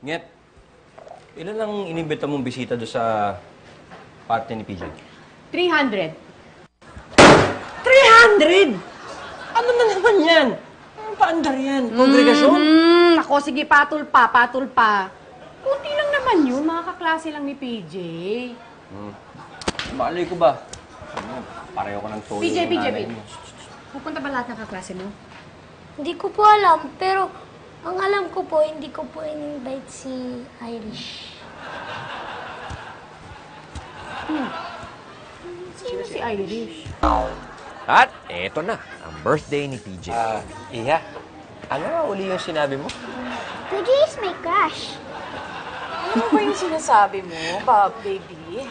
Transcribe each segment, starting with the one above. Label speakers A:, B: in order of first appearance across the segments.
A: Nget, ilan ang inimbita mong bisita doon sa party ni PJ?
B: 300.
A: 300! Ano na naman yan? Anong paandar yan? Kongregasyon?
B: Ako, sige, patol pa. Kunti lang naman yun, mga kaklase lang ni PJ.
A: Malay ko ba? Ano, pareho ko ng toyo
B: PJ,
A: ng
B: PJ,
A: nanay
B: PJ.
A: mo.
B: Pupunta ba lahat ng kaklase mo?
C: Hindi ko po alam, pero ang alam ko po, hindi ko po in-invite si Irish.
B: Sino si Irish?
A: At eto na, ang birthday ni PJ. Iha, ano nga uli yung sinabi mo?
C: PJ is my crush.
D: Ano ba yung sinasabi mo, baby?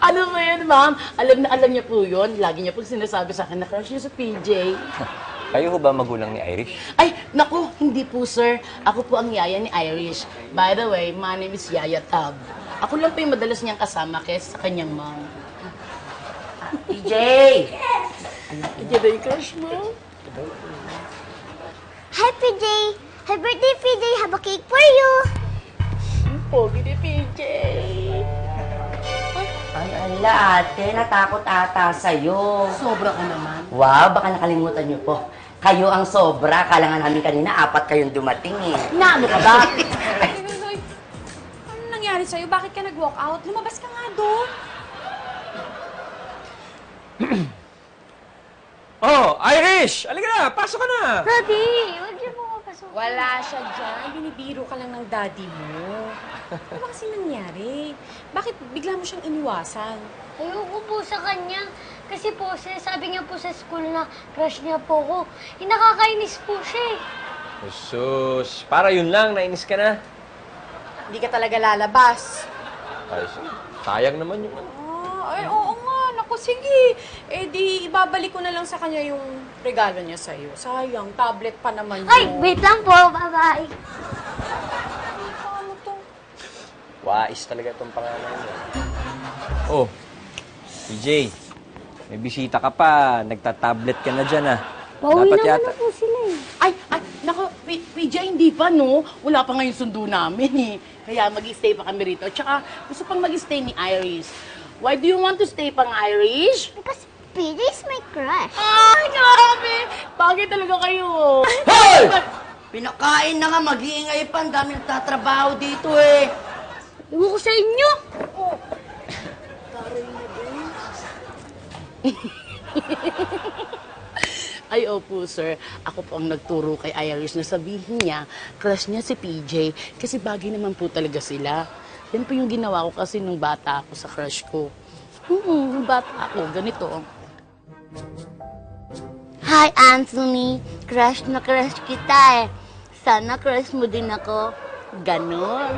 B: Ano ba yun, ma'am? Alam niya po yun. Lagi niya po sinasabi sa akin na crush niya sa PJ.
A: Kayo ho ba magulang ni Irish?
B: Ay, naku, hindi po, sir. Ako po ang yaya ni Irish. By the way, my name is Yaya Tab. Ako lang po yung madalas niyang kasama kaysa sa kanyang mom.
E: PJ!
B: PJ ba yung crush mo?
C: Hi, PJ! Happy birthday, PJ! Have a cake for you!
B: Pogi ni PJ.
E: Ay, ala, ate, natakot ata sa'yo.
B: Sobra ka naman.
E: Wow, baka nakalimutan niyo po. Kayo ang sobra. Kala nga namin kanina, 4 kayong dumating eh.
B: Ano ka ba?
D: Hoy, ano nangyari sa'yo? Bakit ka nag-walk out? Lumabas ka nga doon.
A: Oh, Irish! Halika na! Pasok ka na!
C: Daddy, huwag niyo po mapasok.
D: Wala siya dyan. Binibiro ka lang ng daddy mo. Ano ba kasi nangyari? Bakit bigla mo siyang iniwasan?
C: Ayoko po sa kanya. Kasi po, sabi niya po sa school na crush niya po ko. Nakakainis po siya eh.
A: Jesus, para yun lang, nainis ka na.
D: Hindi ka talaga lalabas.
A: Ay, sayang naman yung
D: Ay, oo nga. Naku, sige. Eh, di ibabalik ko na lang sa kanya yung regalo niya sa'yo. Sayang, tablet pa naman yun.
C: Ay, wait lang po. Bye-bye.
D: Ano to?
A: wais talaga itong pangalan mo. Oh, PJ, may bisita ka pa. Nagta-tablet ka na dyan, ah.
C: Pauwi
A: Dapat
C: naman
A: yata.
C: na po sila eh.
B: Ay, naku, PJ, hindi pa, no? Wala pa nga yung sundo namin, eh. Kaya mag-stay pa kami rito. Tsaka, gusto pang mag-stay ni Iris. Why do you want to stay pang Irish?
C: Because PJ is my crush.
B: Ay, grabe! Bagay talaga kayo.
E: Hoy! Pinakain na nga, mag-iingay pa. Ang dami nagtatrabaho dito eh.
C: Ewan ko sa inyo.
B: Ay, opo, sir. Ako po ang nagturo kay Iris na sabihin niya, crush niya si PJ. Kasi bagay naman po talaga sila. Yan po yung ginawa ko kasi nung bata ako sa crush ko. Nung bata ako, ganito.
C: Hi, Anthony. Crush na crush kita eh. Sana crush mo din ako.
B: Ganon.